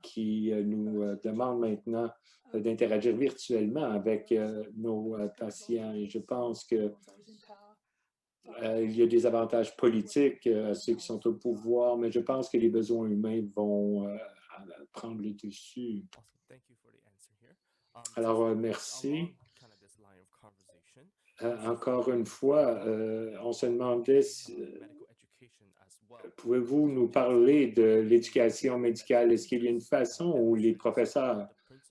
qui nous demande maintenant d'interagir virtuellement avec nos patients. Et je pense que il y a des avantages politiques à ceux qui sont au pouvoir, mais je pense que les besoins humains vont prendre le dessus. Alors, merci. Encore une fois, on se demandait pouvez-vous nous parler de l'éducation médicale? Est-ce qu'il y a une façon où les professeurs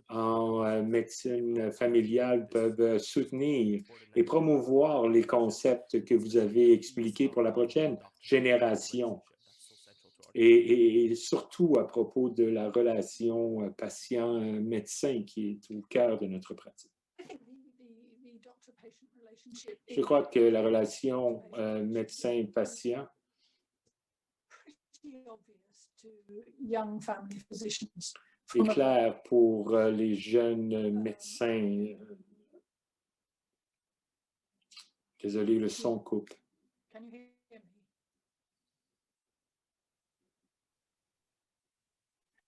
en médecine familiale peuvent soutenir et promouvoir les concepts que vous avez expliqués pour la prochaine génération? Et surtout à propos de la relation patient-médecin qui est au cœur de notre pratique. Je crois que la relation médecin-patient est claire pour les jeunes médecins. Désolé, le son coupe.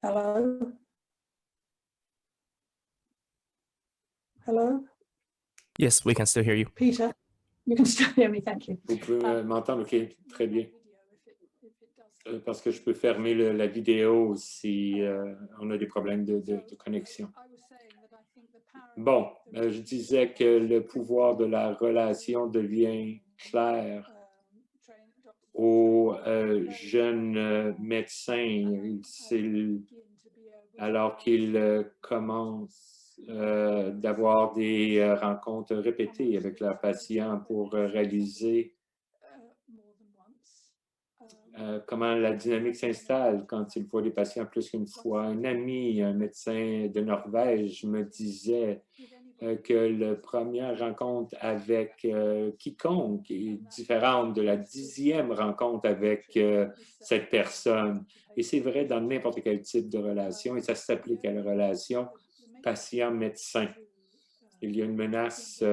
Hello? Hello? Yes, we can still hear you. Peter, you can still hear me, thank you. Vous pouvez m'entendre? OK, très bien. Parce que je peux fermer la vidéo si on a des problèmes de connexion. Bon, je disais que le pouvoir de la relation devient clair aux jeunes médecins alors qu'ils commencent d'avoir des rencontres répétées avec leurs patients pour réaliser comment la dynamique s'installe quand il voit des patients plus qu'une fois. Un ami, un médecin de Norvège me disait que la première rencontre avec quiconque est différente de la 10e rencontre avec cette personne. Et c'est vrai dans n'importe quel type de relation et ça s'applique à la relation patient-médecin. Il y a une menace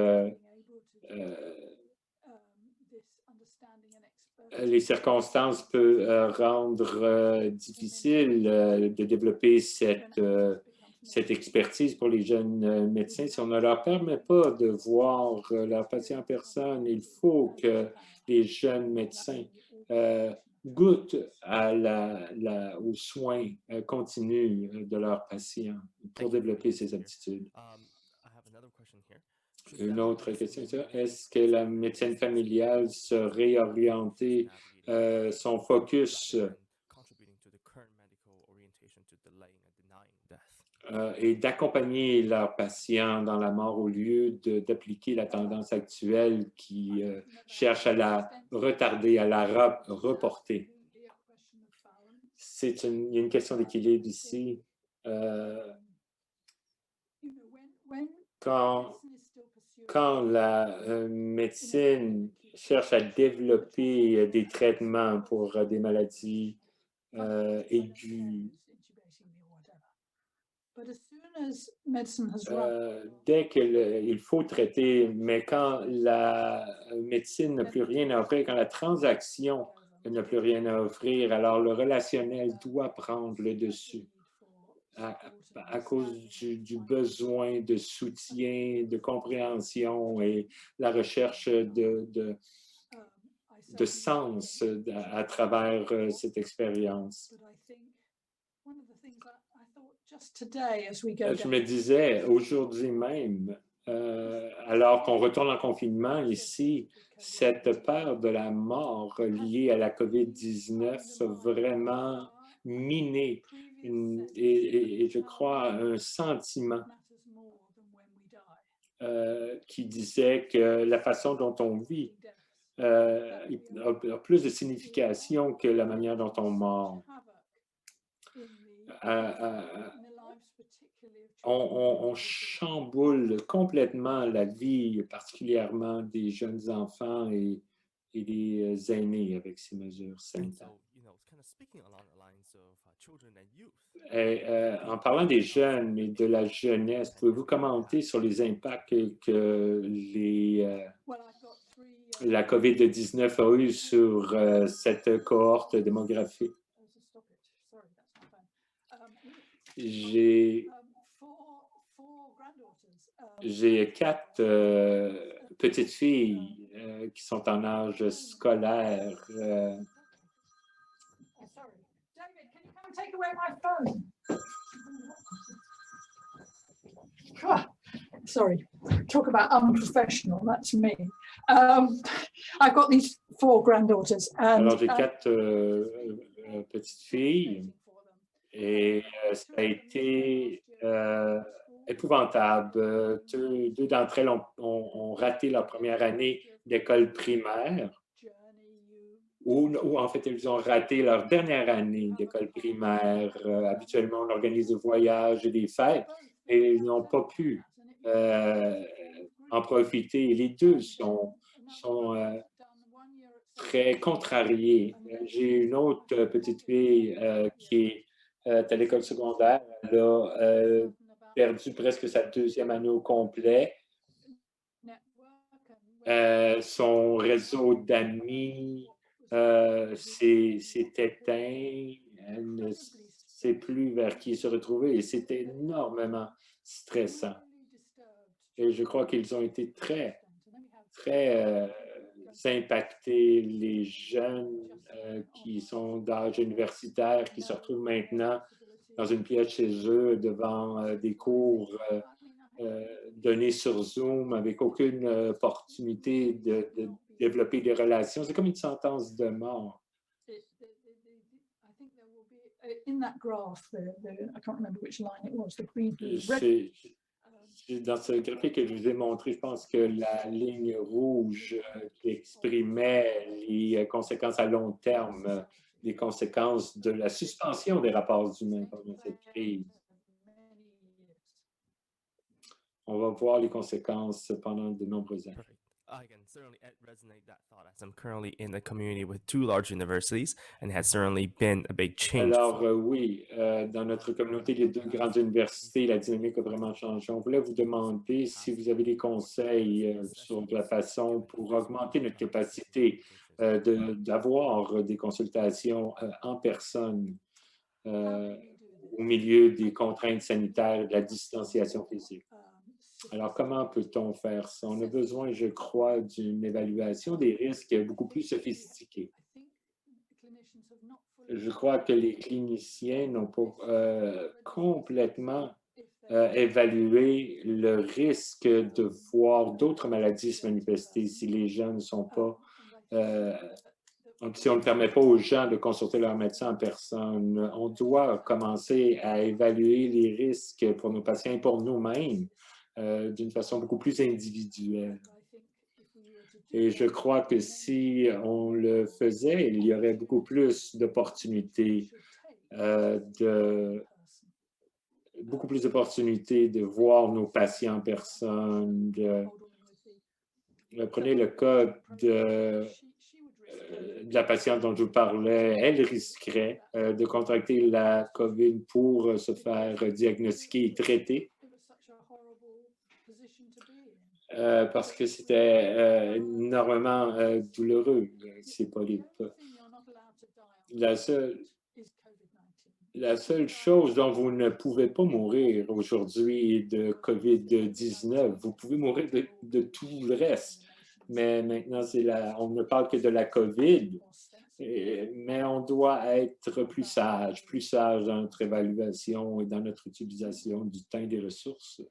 les circonstances peuvent rendre difficile de développer cette expertise pour les jeunes médecins. Si on ne leur permet pas de voir leurs patients en personne, il faut que les jeunes médecins goûtent aux soins continus de leurs patients pour développer ces aptitudes. Une autre question, est-ce que la médecine familiale se réorienter son focus et d'accompagner leurs patients dans la mort au lieu d'appliquer la tendance actuelle qui cherche à la retarder, à la reporter? Il y a une question d'équilibre ici. Quand la médecine cherche à développer des traitements pour des maladies aiguës, Dès qu'il faut traiter, mais quand la médecine n'a plus rien à offrir, quand la transaction n'a plus rien à offrir, alors le relationnel doit prendre le dessus à cause du besoin de soutien, de compréhension et la recherche de sens à travers cette expérience. Je me disais, aujourd'hui même, alors qu'on retourne en confinement ici, cette peur de la mort liée à la COVID-19 a vraiment miné et je crois un sentiment qui disait que la façon dont on vit a plus de signification que la manière dont on meurt. On chamboule complètement la vie, particulièrement des jeunes enfants et des aînés avec ces mesures sanitaires. En parlant des jeunes et de la jeunesse, pouvez-vous commenter sur les impacts que la COVID-19 a eu sur cette cohorte démographique? J'ai 4 petites filles qui sont en âge scolaire. David, can you come and take away my phone? Sorry, talk about unprofessional, that's me. I've got these 4 granddaughters. Alors, j'ai 4 petites filles et ça a été épouvantable. Deux d'entre elles ont raté leur première année d'école primaire, ou en fait, elles ont raté leur dernière année d'école primaire. Habituellement, on organise des voyages et des fêtes, et ils n'ont pas pu en profiter. Les deux sont très contrariés. J'ai une autre petite fille qui est à l'école secondaire. Elle a perdu presque sa 2e année au complet. Son réseau d'amis s'est éteint. Elle ne sait plus vers qui se retrouver et c'est énormément stressant. Et je crois qu'ils ont été très impactés, les jeunes qui sont d'âge universitaire, qui se retrouvent maintenant dans une pièce chez eux devant des cours donnés sur Zoom avec aucune opportunité de développer des relations. C'est comme une sentence de mort. Dans ce graphique que je vous ai montré, je pense que la ligne rouge qui exprimait les conséquences à long terme, les conséquences de la suspension des rapports humains pendant cette crise. On va voir les conséquences pendant de nombreuses années. I can certainly resonate that thought as I'm currently in a community with 2 large universities and has certainly been a big change. Alors oui, dans notre communauté, les 2 grandes universités, la dynamique a vraiment changé. On voulait vous demander si vous avez des conseils sur la façon pour augmenter notre capacité d'avoir des consultations en personne au milieu des contraintes sanitaires et de la distanciation physique. Alors, comment peut-on faire ça? On a besoin, je crois, d'une évaluation des risques beaucoup plus sophistiquée. Je crois que les cliniciens n'ont pas complètement évalué le risque de voir d'autres maladies se manifester si les gens ne sont pas... si on ne permet pas aux gens de consulter leur médecin en personne. On doit commencer à évaluer les risques pour nos patients et pour nous-mêmes d'une façon beaucoup plus individuelle. Et je crois que si on le faisait, il y aurait beaucoup plus d'opportunités de voir nos patients en personne. Prenez le cas de la patiente dont je vous parlais, elle risquerait de contracter la COVID pour se faire diagnostiquer et traiter. Parce que c'était énormément douloureux, ces polypes. La seule chose dont vous ne pouvez pas mourir aujourd'hui est de COVID-19. Vous pouvez mourir de tout le reste. Mais maintenant, on ne parle que de la COVID. Mais on doit être plus sage dans notre évaluation et dans notre utilisation du temps et des ressources.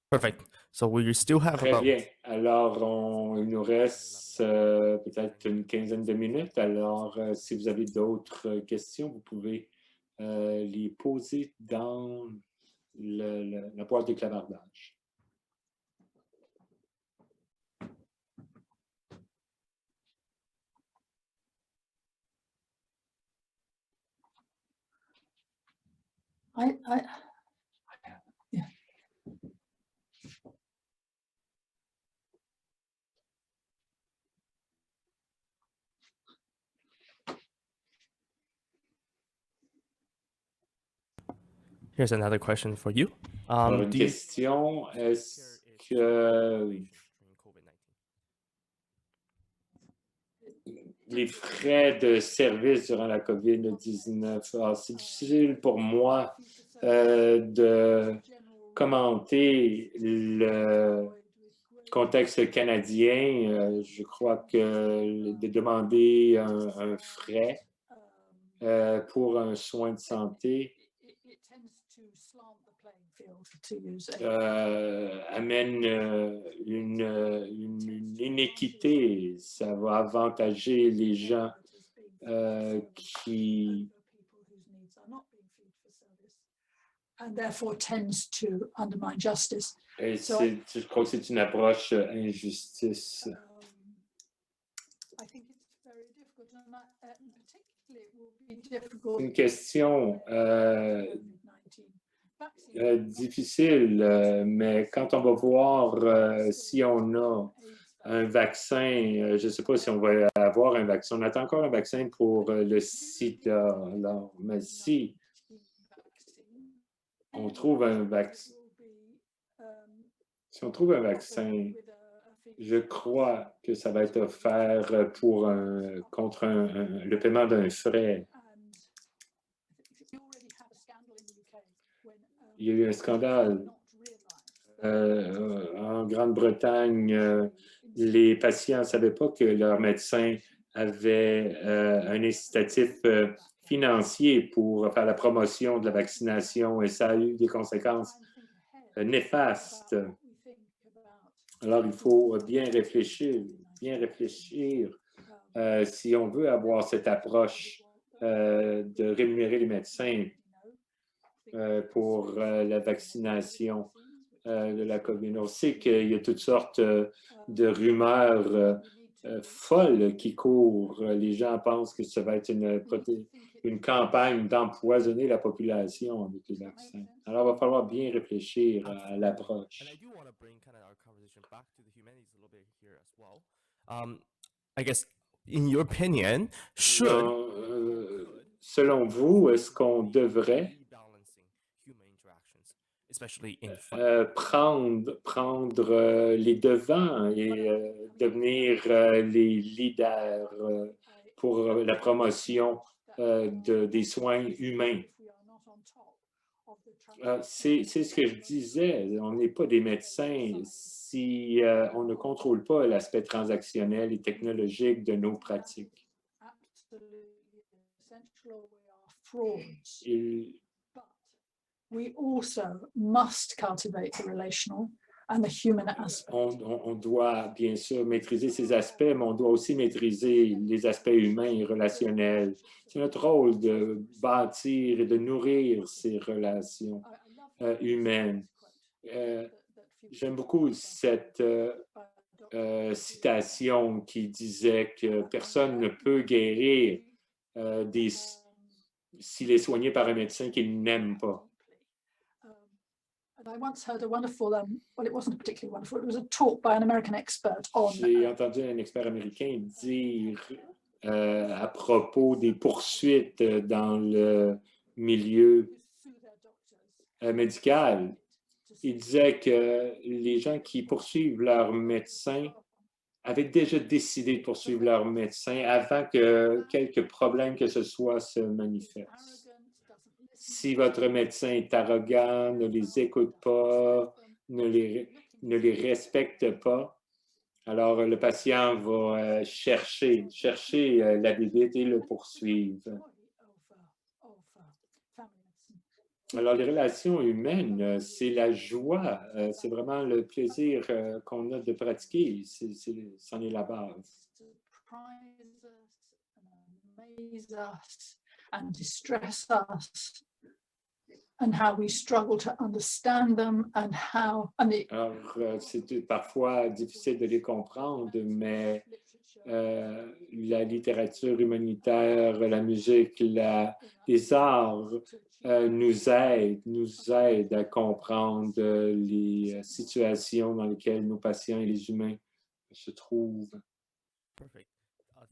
Perfect. So we still have Très about bien. Alors, il nous reste peut-être une quinzaine de minutes. Alors, si vous avez d'autres questions, vous pouvez les poser dans la boîte de clavardage. Yeah. Here's another question for you. Alors, une Do you question, est-ce que les frais de service durant la COVID-19, c'est difficile pour moi de commenter le contexte canadien. Je crois que de demander un frais pour un soin de santé amène une inéquité. Ça va avantager les gens qui et je crois que c'est une approche injustice. Une question difficile, mais quand on va voir si on a un vaccin, je ne sais pas si on va avoir un vaccin. On attend encore un vaccin pour le sida. Alors, mais si on trouve un vaccin, je crois que ça va être offert contre le paiement d'un frais. Il y a eu un scandale en Grande-Bretagne. Les patients ne savaient pas que leur médecin avait un incitatif financier pour faire la promotion de la vaccination et ça a eu des conséquences néfastes. Alors, il faut bien réfléchir si on veut avoir cette approche de rémunérer les médecins pour la vaccination de la COVID. On sait qu'il y a toutes sortes de rumeurs folles qui courent. Les gens pensent que ça va être une campagne d'empoisonner la population avec les vaccins. Alors, il va falloir bien réfléchir à l'approche. I guess, in your opinion, selon vous, est-ce qu'on devrait prendre les devants et devenir les leaders pour la promotion des soins humains? C'est ce que je disais, on n'est pas des médecins si on ne contrôle pas l'aspect transactionnel et technologique de nos pratiques. We also must cultivate the relational and the human aspect. On doit bien sûr maîtriser ces aspects, mais on doit aussi maîtriser les aspects humains et relationnels. C'est notre rôle de bâtir et de nourrir ces relations humaines. J'aime beaucoup cette citation qui disait que personne ne peut guérir s'il est soigné par un médecin qu'il n'aime pas. And I once heard a wonderful, well, it wasn't particularly wonderful, it was a talk by an American expert on. J'ai entendu un expert américain dire à propos des poursuites dans le milieu médical. Il disait que les gens qui poursuivent leur médecin avaient déjà décidé de poursuivre leur médecin avant que quelques problèmes que ce soit se manifestent. Si votre médecin est arrogant, ne les écoute pas, ne les respecte pas, alors le patient va chercher la bébite et le poursuivre. Alors, les relations humaines, c'est la joie, c'est vraiment le plaisir qu'on a de pratiquer, c'en est la base. And distress us, and how we struggle to understand them, and how. Alors, c'est parfois difficile de les comprendre, mais la littérature humanitaire, la musique, les arts nous aident à comprendre les situations dans lesquelles nos patients et les humains se trouvent. Perfect.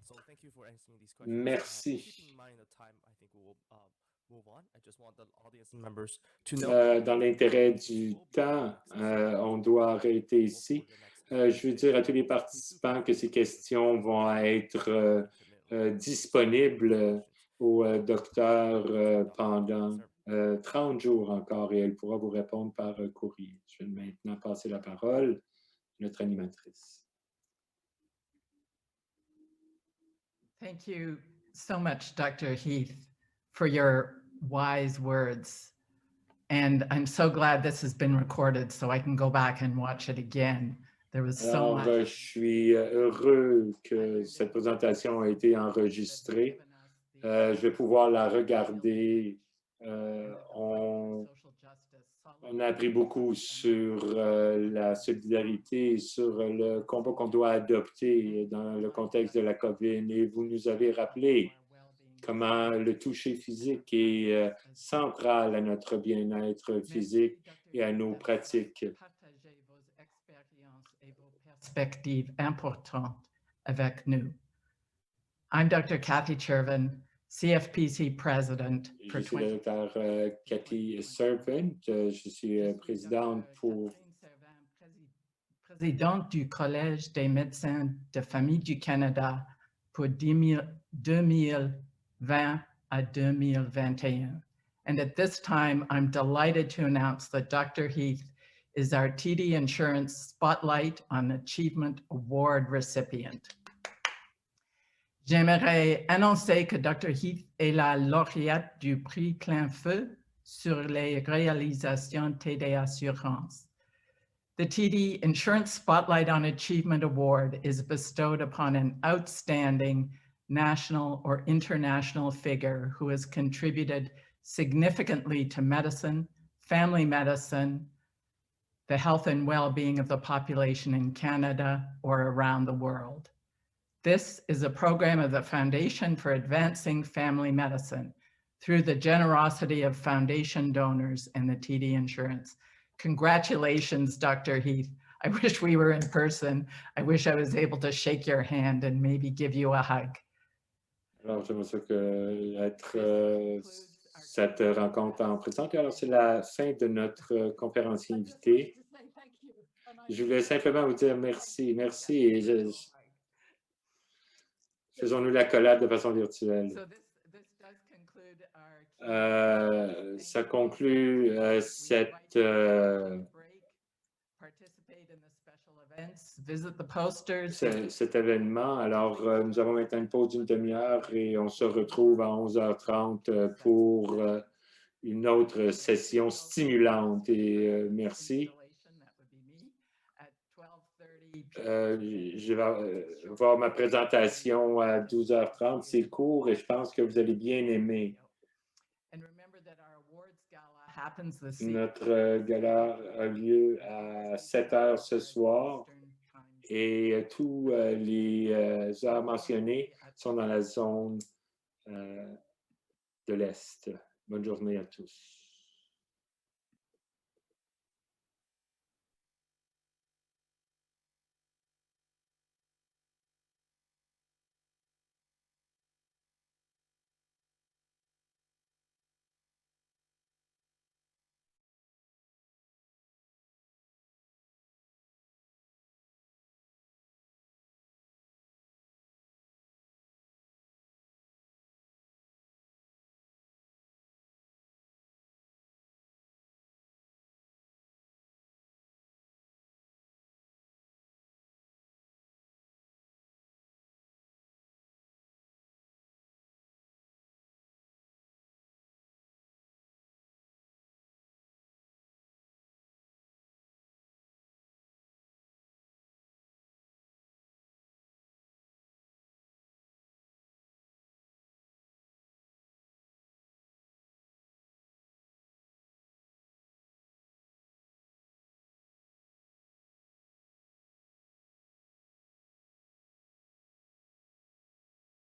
So thank you for answering these questions. Merci. Keeping in mind the time, I think we'll move on. I just want the audience members to know. Dans l'intérêt du temps, on doit arrêter ici. Je veux dire à tous les participants que ces questions vont être disponibles au docteur pendant 30 jours encore et elle pourra vous répondre par courrier. Je vais maintenant passer la parole à notre animatrice. Thank you so much, Dr. Heath, for your wise words. And I'm so glad this has been recorded so I can go back and watch it again. There was so much. Je suis heureux que cette présentation a été enregistrée. Je vais pouvoir la regarder. On a appris beaucoup sur la solidarité, sur le combat qu'on doit adopter dans le contexte de la COVID. Et vous nous avez rappelé comment le toucher physique est central à notre bien-être physique et à nos pratiques. Perspectives importantes avec nous. I'm Dr. Kathy Chervin, CFPC President for Je suis la docteure Cathy Servant. Je suis présidente présidente du Collège des médecins de famille du Canada pour 2020 à 2021. And at this time, I'm delighted to announce that Dr. Heath is our TD Insurance Spotlight on Achievement Award recipient. J'aimerais annoncer que Dr. Heath est la lauréate du prix Clin Feu sur les réalisations TD Assurance. The TD Insurance Spotlight on Achievement Award is bestowed upon an outstanding national or international figure who has contributed significantly to medicine, family medicine, the health and well-being of the population in Canada or around the world. This is a program of the Foundation for Advancing Family Medicine through the generosity of foundation donors and the TD Insurance. Congratulations, Dr. Heath. I wish we were in person. I wish I was able to shake your hand and maybe give you a hug. Alors, j'aimerais ça être cette rencontre en présence. Alors, c'est la fin de notre conférencier invité. Je voulais simplement vous dire merci. Merci. Et faisons-nous l'accolade de façon virtuelle. Ça conclut cet événement. Alors, nous avons maintenant une pause d'une demi-heure et on se retrouve à 11h30 pour une autre session stimulante. Et merci. Je vais voir ma présentation à 12h30. C'est court et je pense que vous allez bien aimer. Notre gala a lieu à 7h ce soir et tous les heures mentionnées sont dans la zone de l'Est. Bonne journée à tous.